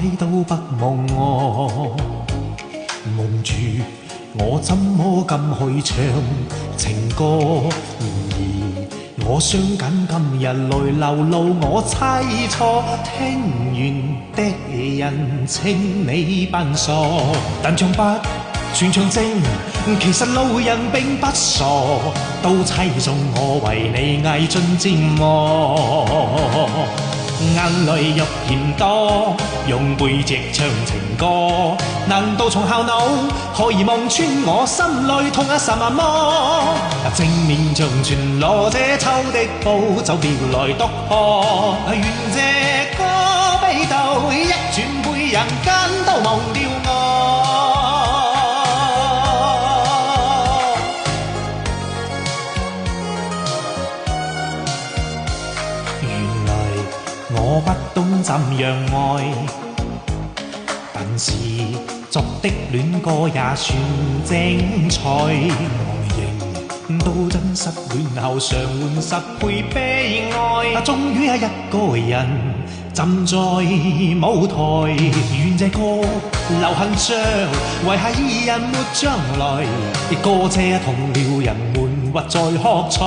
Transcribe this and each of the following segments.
位都不忘我，夢住我怎麼敢去唱情歌？然而我傷緊今日來流露我猜錯，聽完的人稱你笨傻，但像不全場靜，其實路人並不傻，都猜中我為你捱盡折磨。眼淚若嫌多，用背脊唱情歌，難道從後腦可以望穿我心裏痛什麼？正面像全裸這秋的暴走飆來篤破，願這歌悲到一轉背人間都忘掉我。我不懂怎樣愛，但是作的戀歌也算精彩。外形到真實戀後常換10倍悲哀，終於有一個人站在舞台，願這歌流行着，為下二人沒將來，歌遮痛了人們或在喝彩。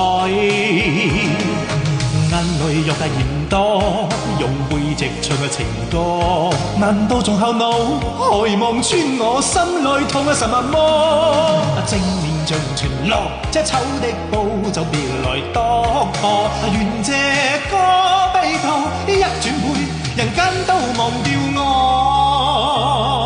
眼淚若突然多，用背脊唱嘅情歌，難道從後腦可以望穿我心裏痛什麼？正面像全落，這秋的暴就別來篤破，願這歌悲到一轉背，人間都忘掉我。